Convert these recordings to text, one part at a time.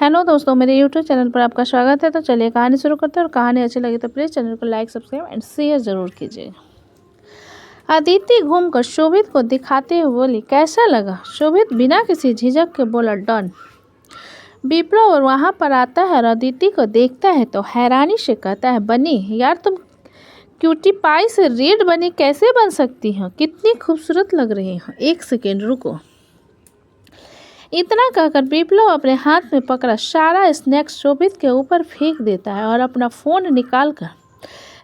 Hello दोस्तों, मेरे YouTube channel पर आपका स्वागत है। तो चलिए कहानी शुरू करते हैं। और कहानी अच्छी लगी तो प्लीज़ चैनल को लाइक, सब्सक्राइब एंड शेयर ज़रूर कीजिएगा। अदिति घूमकर शोभित को दिखाते हुए बोली, कैसा लगा? शोभित बिना किसी झिझक के बोला, डन। विप्लव और वहाँ पर आता है और अदिति को देखता है तो हैरानी से कहता है, बनी यार, तुम क्यूटी पाई से रेड बनी कैसे बन सकती हो? कितनी खूबसूरत लग रही हो। एक सेकेंड रुको। इतना कहकर विप्लव अपने हाथ में पकड़ा सारा स्नैक्स शोभित के ऊपर फेंक देता है और अपना फ़ोन निकालकर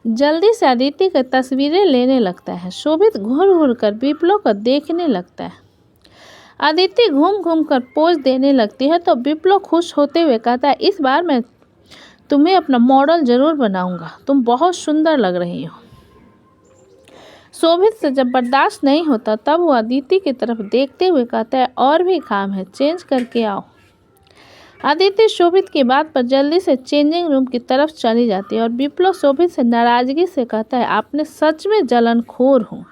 जल्दी से अदिति की तस्वीरें लेने लगता है। शोभित घूर घूर कर विप्लव को देखने लगता है। अदिति घूम घूम कर पोज देने लगती है तो विप्लव खुश होते हुए कहता है, इस बार मैं तुम्हें अपना मॉडल ज़रूर बनाऊंगा। तुम बहुत सुंदर लग रही हो। शोभित से जब बर्दाश्त नहीं होता तब वो अदिति की तरफ देखते हुए कहता है, और भी काम है, चेंज करके आओ। अदिति शोभित की बात पर जल्दी से चेंजिंग रूम की तरफ चली जाती है और विप्लव शोभित से नाराजगी से कहता है, आपने सच में जलनखोर हो।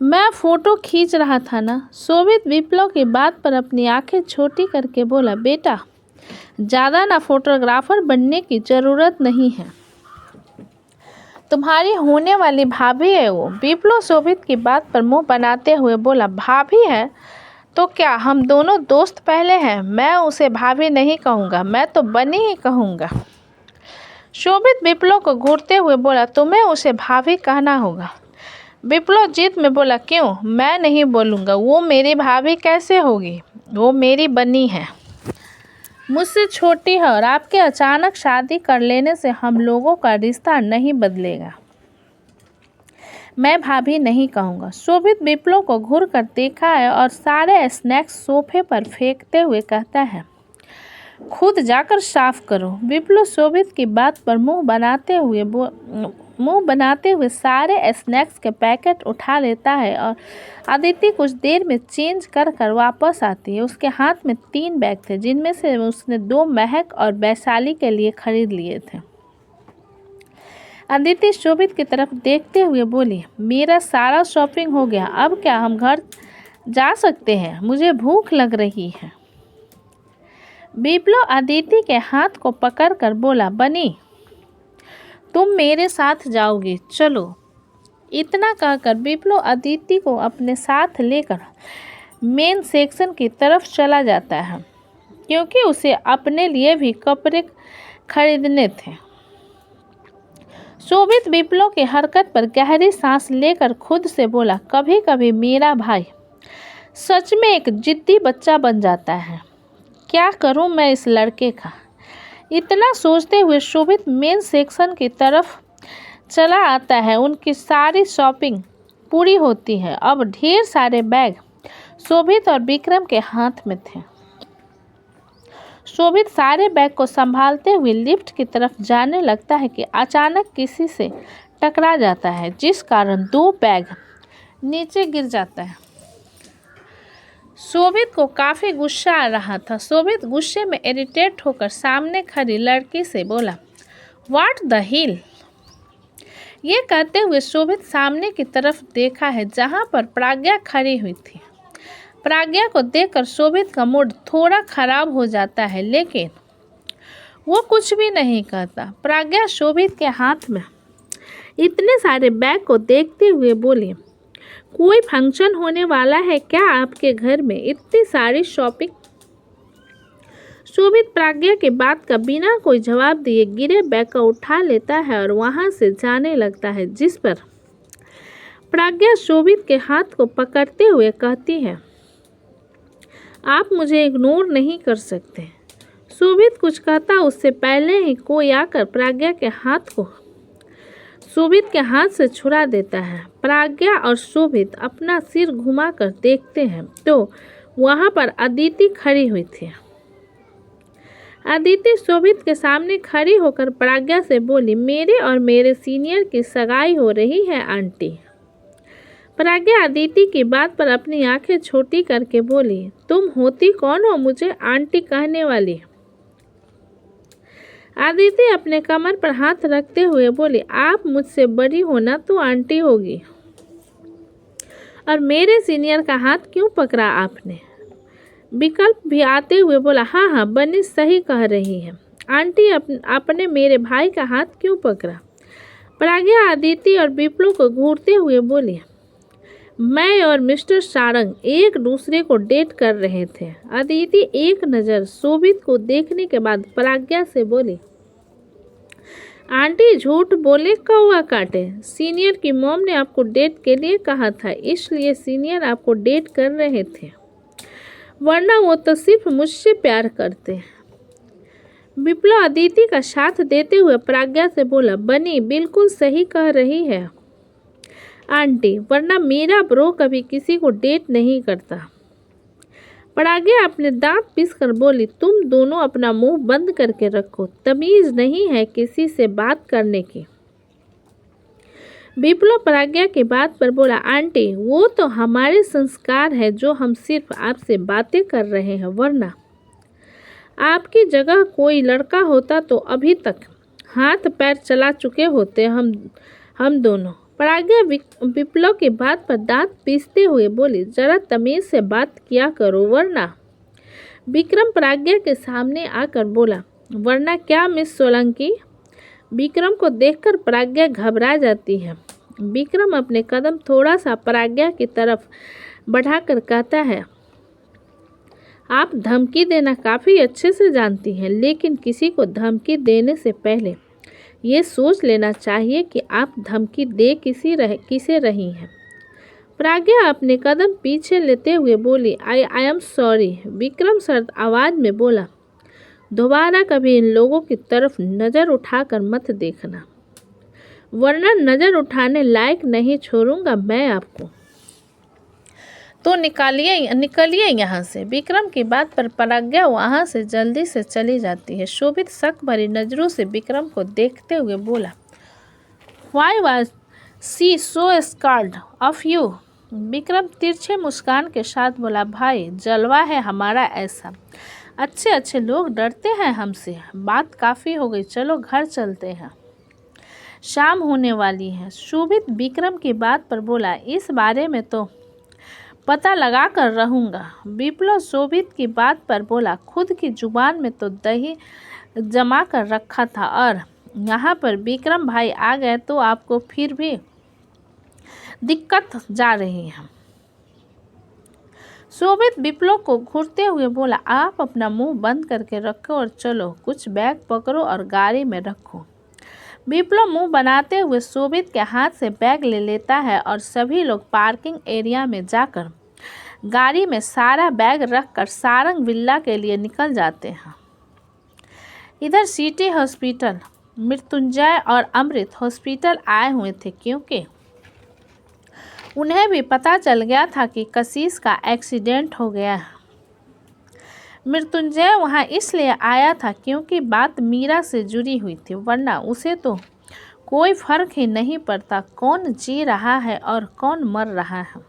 मैं फ़ोटो खींच रहा था ना। शोभित विप्लव की बात पर अपनी आंखें छोटी करके बोला, बेटा ज़्यादा ना फोटोग्राफर बनने की ज़रूरत नहीं है, तुम्हारी होने वाली भाभी है वो। विप्लव शोभित की बात पर मुंह बनाते हुए बोला, भाभी है तो क्या हम दोनों दोस्त पहले हैं? मैं उसे भाभी नहीं कहूँगा, मैं तो बनी ही कहूँगा। शोभित विप्लव को घूरते हुए बोला, तुम्हें उसे भाभी कहना होगा। विप्लव जीत में बोला, क्यों? मैं नहीं बोलूँगा। वो मेरी भाभी कैसे होगी? वो मेरी बनी है, मुझसे छोटी है और आपके अचानक शादी कर लेने से हम लोगों का रिश्ता नहीं बदलेगा। मैं भाभी नहीं कहूँगा। शोभित विप्लव को घूर कर देखा है और सारे स्नैक्स सोफे पर फेंकते हुए कहता है, खुद जाकर साफ करो। विप्लव शोभित की बात पर मुंह बनाते हुए सारे स्नैक्स के पैकेट उठा लेता है और अदिति कुछ देर में चेंज कर वापस आती है। उसके हाथ में 3 बैग थे जिनमें से उसने 2 महक और वैशाली के लिए खरीद लिए थे। अदिति शोभित की तरफ देखते हुए बोली, मेरा सारा शॉपिंग हो गया, अब क्या हम घर जा सकते हैं? मुझे भूख लग रही है। विप्लव अदिति के हाथ को पकड़कर बोला, बनी तुम मेरे साथ जाओगी, चलो। इतना कहकर विप्लव अदिति को अपने साथ लेकर मेन सेक्शन की तरफ चला जाता है क्योंकि उसे अपने लिए भी कपड़े खरीदने थे। शोभित विप्लव की हरकत पर गहरी सांस लेकर खुद से बोला, कभी कभी मेरा भाई सच में एक जिद्दी बच्चा बन जाता है। क्या करूं मैं इस लड़के का? इतना सोचते हुए शोभित मेन सेक्शन की तरफ चला आता है। उनकी सारी शॉपिंग पूरी होती है। अब ढेर सारे बैग शोभित और विक्रम के हाथ में थे। शोभित सारे बैग को संभालते हुए लिफ्ट की तरफ जाने लगता है कि अचानक किसी से टकरा जाता है, जिस कारण 2 बैग नीचे गिर जाता है। शोभित को काफ़ी गुस्सा आ रहा था। शोभित गुस्से में इरिटेट होकर सामने खड़ी लड़की से बोला, व्हाट द हिल। ये कहते हुए शोभित सामने की तरफ देखा है जहाँ पर प्राज्ञा खड़ी हुई थी। प्राज्ञा को देखकर शोभित का मूड थोड़ा खराब हो जाता है, लेकिन वो कुछ भी नहीं कहता। प्राज्ञा शोभित के हाथ में इतने सारे बैग को देखते हुए बोली, कोई फंक्शन होने वाला है क्या आपके घर में? इतनी सारी शॉपिंग। शोभित प्राज्ञा के बात का बिना कोई जवाब दिए गिरे बैग को उठा लेता है और वहां से जाने लगता है, जिस पर प्राज्ञा शोभित के हाथ को पकड़ते हुए कहती है, आप मुझे इग्नोर नहीं कर सकते। शोभित कुछ कहता उससे पहले ही कोई आकर प्राज्ञा के हाथ को शोभित के हाथ से छुड़ा देता है। प्राज्ञा और शोभित अपना सिर घुमाकर देखते हैं तो वहां पर अदिति खड़ी हुई थी। अदिति शोभित के सामने खड़ी होकर प्राज्ञा से बोली, मेरे और मेरे सीनियर की सगाई हो रही है आंटी। प्राज्ञा अदिति की बात पर अपनी आंखें छोटी करके बोली, तुम होती कौन हो मुझे आंटी कहने वाली? अदिति अपने कमर पर हाथ रखते हुए बोली, आप मुझसे बड़ी हो ना तो आंटी होगी। और मेरे सीनियर का हाथ क्यों पकड़ा आपने? विकल्प भी आते हुए बोला, हाँ हाँ बनी सही कह रही है। आंटी आपने मेरे भाई का हाथ क्यों पकड़ा? प्रज्ञा अदिति और विप्लव को घूरते हुए बोली, मैं और मिस्टर सारंग एक दूसरे को डेट कर रहे थे। अदिति एक नज़र शोभित को देखने के बाद प्रज्ञा से बोली, आंटी झूठ बोले कौवा काटे। सीनियर की मॉम ने आपको डेट के लिए कहा था, इसलिए सीनियर आपको डेट कर रहे थे, वरना वो तो सिर्फ मुझसे प्यार करते। विप्लव अदिति का साथ देते हुए प्रज्ञा से बोला, बनी बिल्कुल सही कह रही है आंटी, वरना मेरा ब्रो कभी किसी को डेट नहीं करता। प्रज्ञा अपने दांत पीसकर बोली, तुम दोनों अपना मुंह बंद करके रखो, तमीज नहीं है किसी से बात करने की। विप्लव प्रज्ञा की बात पर बोला, आंटी वो तो हमारे संस्कार है जो हम सिर्फ आपसे बातें कर रहे हैं, वरना आपकी जगह कोई लड़का होता तो अभी तक हाथ पैर चला चुके होते हम दोनों। प्रज्ञा विप्लव की बात पर दांत पीसते हुए बोली, जरा तमीज से बात किया करो, वरना। विक्रम प्रज्ञा के सामने आकर बोला, वरना क्या मिस सोलंकी? विक्रम को देखकर प्रज्ञा घबरा जाती है। विक्रम अपने कदम थोड़ा सा प्रज्ञा की तरफ बढ़ाकर कहता है, आप धमकी देना काफ़ी अच्छे से जानती हैं, लेकिन किसी को धमकी देने से पहले ये सोच लेना चाहिए कि आप धमकी दे किसे रही हैं। प्रज्ञा अपने कदम पीछे लेते हुए बोली, आई एम सॉरी। विक्रम सर्द आवाज़ में बोला, दोबारा कभी इन लोगों की तरफ नज़र उठाकर मत देखना, वरना नज़र उठाने लायक नहीं छोड़ूंगा मैं आपको। तो निकलिए यहाँ से। विक्रम की बात पर प्रज्ञा वहाँ से जल्दी से चली जाती है। शोभित शक भरी नज़रों से विक्रम को देखते हुए बोला, why was she so scared of you? Vikram तिरछे मुस्कान के साथ बोला, भाई जलवा है हमारा ऐसा, अच्छे अच्छे लोग डरते हैं हमसे। बात काफ़ी हो गई, चलो घर चलते हैं, शाम होने वाली है। शोभित विक्रम की बात पर बोला, इस बारे में तो पता लगा कर रहूँगा। विप्लव शोभित की बात पर बोला, खुद की जुबान में तो दही जमा कर रखा था और यहाँ पर विक्रम भाई आ गए तो आपको फिर भी दिक्कत जा रही है। शोभित विप्लव को घूरते हुए बोला, आप अपना मुंह बंद करके रखो और चलो, कुछ बैग पकड़ो और गाड़ी में रखो। विप्लव मुंह बनाते हुए शोभित के हाथ से बैग ले लेता है और सभी लोग पार्किंग एरिया में जाकर गाड़ी में सारा बैग रखकर सारंग विला के लिए निकल जाते हैं। इधर सिटी हॉस्पिटल मृत्युंजय और अमृत हॉस्पिटल आए हुए थे, क्योंकि उन्हें भी पता चल गया था कि कशिश का एक्सीडेंट हो गया है। मृत्युंजय वहां इसलिए आया था क्योंकि बात मीरा से जुड़ी हुई थी, वरना उसे तो कोई फर्क ही नहीं पड़ता कौन जी रहा है और कौन मर रहा है।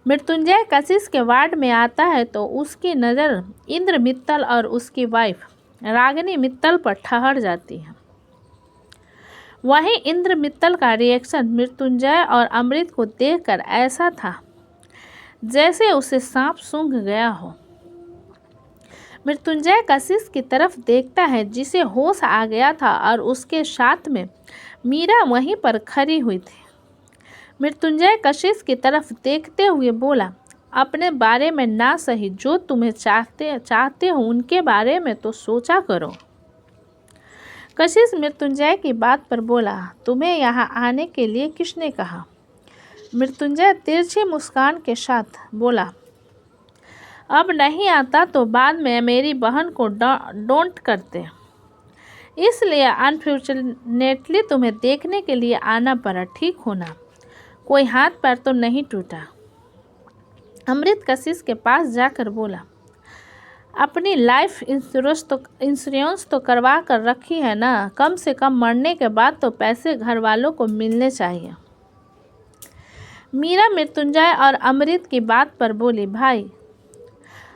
मृत्युंजय कशिश के वार्ड में आता है तो उसकी नज़र इंद्र मित्तल और उसकी वाइफ रागिनी मित्तल पर ठहर जाती है। वहीं इंद्र मित्तल का रिएक्शन मृत्युंजय और अमृत को देखकर ऐसा था जैसे उसे सांप सूंघ गया हो। मृत्युंजय कशिश की तरफ देखता है जिसे होश आ गया था और उसके साथ में मीरा वहीं पर खड़ी हुई थी। मृत्युंजय कशिश की तरफ देखते हुए बोला, अपने बारे में ना सही, जो तुम्हें चाहते हो उनके बारे में तो सोचा करो। कशिश मृत्युंजय की बात पर बोला, तुम्हें यहाँ आने के लिए किसने कहा? मृत्युंजय तिरछी मुस्कान के साथ बोला, अब नहीं आता तो बाद में मेरी बहन को डोंट करते, इसलिए अनफॉर्चुनेटली तुम्हें देखने के लिए आना पड़ा। ठीक होना, कोई हाथ पैर तो नहीं टूटा? अमृत कशिश के पास जाकर बोला, अपनी लाइफ इंश्योरेंस तो करवा कर रखी है ना, कम से कम मरने के बाद तो पैसे घर वालों को मिलने चाहिए। मीरा मृत्युंजय और अमृत की बात पर बोली, भाई।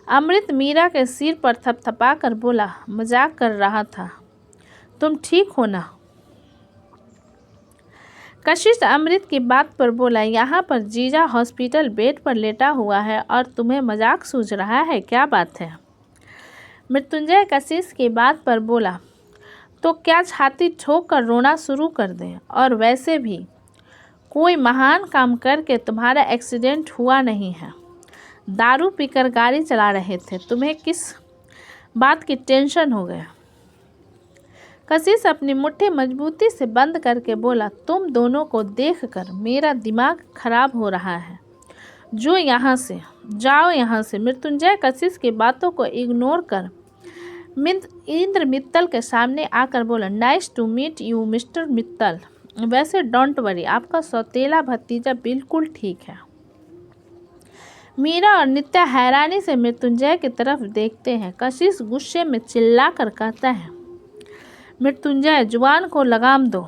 अमृत मीरा के सिर पर थपथपा कर बोला, मजाक कर रहा था, तुम ठीक हो ना? कशिश अमृत की बात पर बोला, यहाँ पर जीजा हॉस्पिटल बेड पर लेटा हुआ है और तुम्हें मजाक सूझ रहा है, क्या बात है? मृत्युंजय कशिश की बात पर बोला, तो क्या छाती ठोक कर रोना शुरू कर दें? और वैसे भी कोई महान काम करके तुम्हारा एक्सीडेंट हुआ नहीं है। दारू पीकर गाड़ी चला रहे थे, तुम्हें किस बात की टेंशन हो गया? कशिश अपनी मुट्ठी मजबूती से बंद करके बोला, तुम दोनों को देखकर मेरा दिमाग खराब हो रहा है। जाओ यहाँ से। मृत्युंजय कशिश की बातों को इग्नोर कर इंद्र मित्तल के सामने आकर बोला, nice to meet you mister Mittal. वैसे डोंट वरी, आपका सौतेला भतीजा बिल्कुल ठीक है। मीरा और नित्या हैरानी से मृत्युंजय की तरफ देखते हैं। कशिश गुस्से में चिल्लाकर कहता है, मृत्युंजय जुबान को लगाम दो।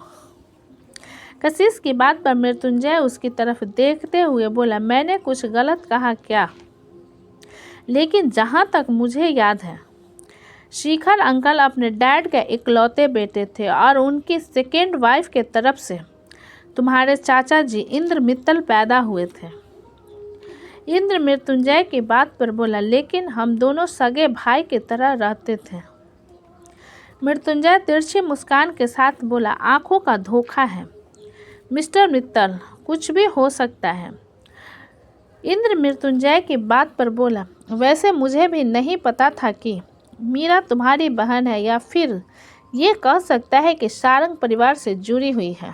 कशिश की बात पर मृत्युंजय उसकी तरफ देखते हुए बोला, मैंने कुछ गलत कहा क्या? लेकिन जहाँ तक मुझे याद है, शिखर अंकल अपने डैड के इकलौते बेटे थे और उनकी सेकेंड वाइफ के तरफ से तुम्हारे चाचा जी इंद्र मित्तल पैदा हुए थे। इंद्र मृत्युंजय की बात पर बोला, लेकिन हम दोनों सगे भाई की तरह रहते थे। मृत्युंजय तिरछी मुस्कान के साथ बोला, आंखों का धोखा है मिस्टर मित्तल, कुछ भी हो सकता है। इंद्र मृत्युंजय की बात पर बोला, वैसे मुझे भी नहीं पता था कि मीरा तुम्हारी बहन है, या फिर ये कह सकता है कि सारंग परिवार से जुड़ी हुई है।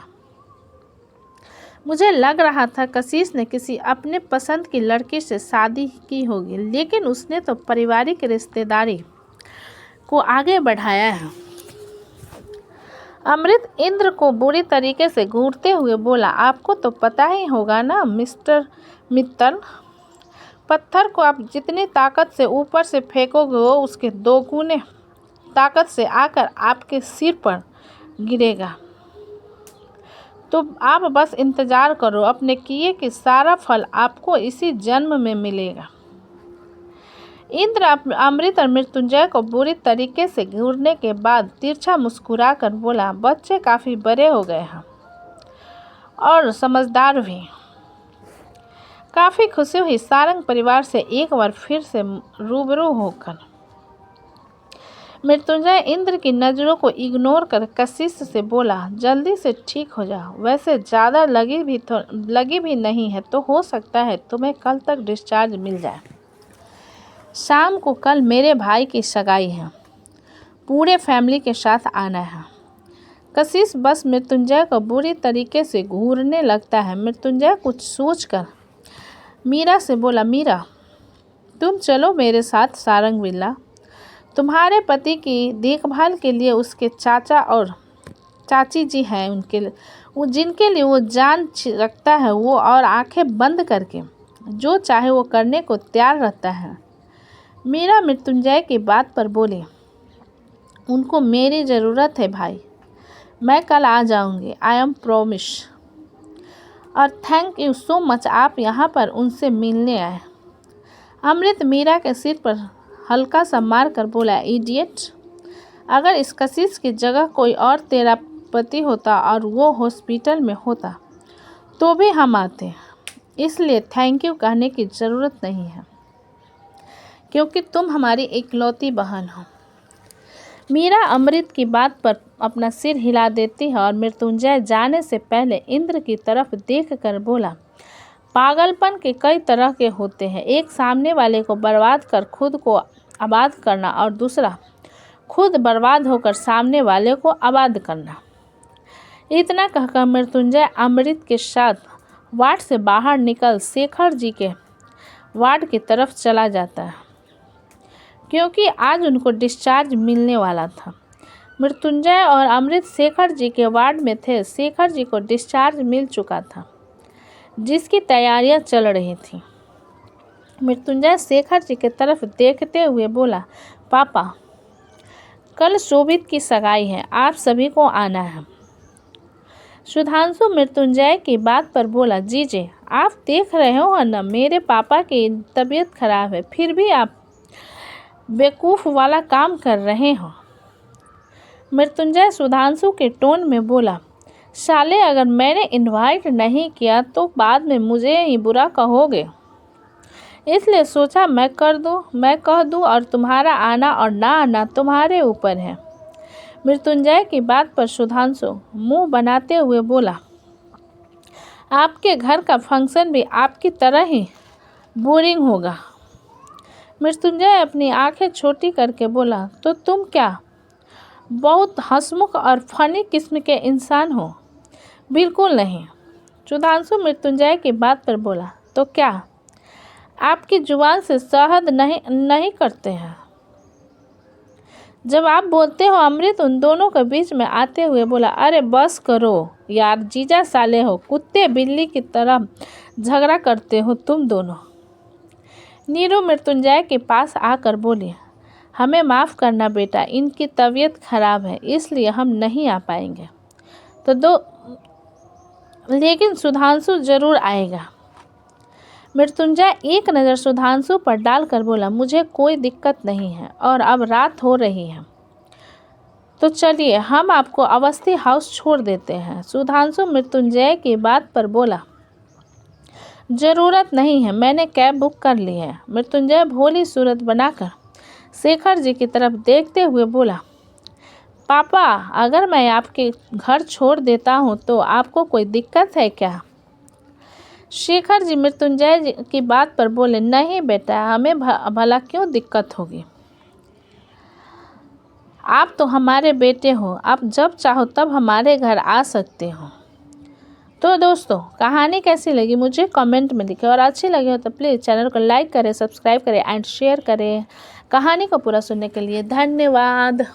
मुझे लग रहा था कशिश ने किसी अपने पसंद की लड़की से शादी की होगी, लेकिन उसने तो पारिवारिक रिश्तेदारी को आगे बढ़ाया है। अमृत इंद्र को बुरी तरीके से घूरते हुए बोला, आपको तो पता ही होगा ना मिस्टर मित्तल, पत्थर को आप जितनी ताकत से ऊपर से फेंकोगे वो उसके दोगुने ताकत से आकर आपके सिर पर गिरेगा। तो आप बस इंतज़ार करो, अपने किए कि सारा फल आपको इसी जन्म में मिलेगा। इंद्र अमृत और मृत्युंजय को बुरी तरीके से घूरने के बाद तिरछा मुस्कुराकर बोला, बच्चे काफ़ी बड़े हो गए हैं और समझदार भी। काफ़ी खुशी हुई सारंग परिवार से एक बार फिर से रूबरू होकर। मृत्युंजय इंद्र की नज़रों को इग्नोर कर कशिश से बोला, जल्दी से ठीक हो जाओ। वैसे ज़्यादा लगी भी नहीं है, तो हो सकता है तुम्हें कल तक डिस्चार्ज मिल जाए। शाम को कल मेरे भाई की सगाई है, पूरे फैमिली के साथ आना है। कशिश बस मृत्युंजय को बुरी तरीके से घूरने लगता है। मृत्युंजय कुछ सोचकर मीरा से बोला, मीरा तुम चलो मेरे साथ सारंग विला। तुम्हारे पति की देखभाल के लिए उसके चाचा और चाची जी हैं, जिनके लिए वो जान रखता है, वो और आंखें बंद करके जो चाहे वो करने को तैयार रहता है। मीरा मृत्युंजय की बात पर बोली, उनको मेरी ज़रूरत है भाई, मैं कल आ जाऊंगी, आई एम प्रॉमिस। और थैंक यू सो मच, आप यहाँ पर उनसे मिलने आए। अमृत मीरा के सिर पर हल्का सा मार कर बोला, इडियट, अगर इस कशिश की जगह कोई और तेरा पति होता और वो हॉस्पिटल में होता तो भी हम आते, इसलिए थैंक यू कहने की ज़रूरत नहीं है, क्योंकि तुम हमारी इकलौती बहन हो। मीरा अमृत की बात पर अपना सिर हिला देती है और मृत्युंजय जाने से पहले इंद्र की तरफ देखकर बोला, पागलपन के कई तरह के होते हैं, एक सामने वाले को बर्बाद कर खुद को आबाद करना और दूसरा खुद बर्बाद होकर सामने वाले को आबाद करना। इतना कहकर मृत्युंजय अमृत के साथ वार्ड से बाहर निकल शेखर जी के वार्ड की तरफ चला जाता है, क्योंकि आज उनको डिस्चार्ज मिलने वाला था। मृत्युंजय और अमृत शेखर जी के वार्ड में थे। शेखर जी को डिस्चार्ज मिल चुका था, जिसकी तैयारियां चल रही थी। मृत्युंजय शेखर जी की तरफ देखते हुए बोला, पापा कल शोभित की सगाई है, आप सभी को आना है। सुधांशु मृत्युंजय की बात पर बोला, जीजे आप देख रहे हो ना, मेरे पापा की तबीयत खराब है, फिर भी आप बेवकूफ़ वाला काम कर रहे हो। मृत्युंजय सुधांशु के टोन में बोला, साले, अगर मैंने इनवाइट नहीं किया तो बाद में मुझे ही बुरा कहोगे, इसलिए सोचा मैं कह दूँ और तुम्हारा आना और ना आना तुम्हारे ऊपर है। मृत्युंजय की बात पर सुधांशु मुंह बनाते हुए बोला, आपके घर का फंक्शन भी आपकी तरह ही बोरिंग होगा। मृत्युंजय अपनी आंखें छोटी करके बोला, तो तुम क्या बहुत हंसमुख और फनी किस्म के इंसान हो? बिल्कुल नहीं। सुधांशु मृत्युंजय की बात पर बोला, तो क्या आपकी जुबान से शहद नहीं करते हैं? जब आप बोलते हो अमृत उन दोनों के बीच में आते हुए बोला, अरे बस करो यार, जीजा साले हो, कुत्ते बिल्ली की तरह झगड़ा करते हो तुम दोनों। नीरू मृत्युंजय के पास आकर बोली, हमें माफ़ करना बेटा, इनकी तबीयत खराब है इसलिए हम नहीं आ पाएंगे। लेकिन सुधांशु ज़रूर आएगा। मृत्युंजय एक नज़र सुधांशु पर डालकर बोला, मुझे कोई दिक्कत नहीं है और अब रात हो रही है, तो चलिए हम आपको अवस्थी हाउस छोड़ देते हैं। सुधांशु मृत्युंजय की बात पर बोला, ज़रूरत नहीं है, मैंने कैब बुक कर ली है। मृत्युंजय भोली सूरत बनाकर शेखर जी की तरफ देखते हुए बोला, पापा, अगर मैं आपके घर छोड़ देता हूँ तो आपको कोई दिक्कत है क्या? शेखर जी मृत्युंजय जी की बात पर बोले, नहीं बेटा, हमें भला क्यों दिक्कत होगी, आप तो हमारे बेटे हो, आप जब चाहो तब हमारे घर आ सकते हो। तो दोस्तों, कहानी कैसी लगी मुझे कमेंट में लिखें और अच्छी लगी हो तो प्लीज़ चैनल को लाइक करें, सब्सक्राइब करें एंड शेयर करें। कहानी को पूरा सुनने के लिए धन्यवाद।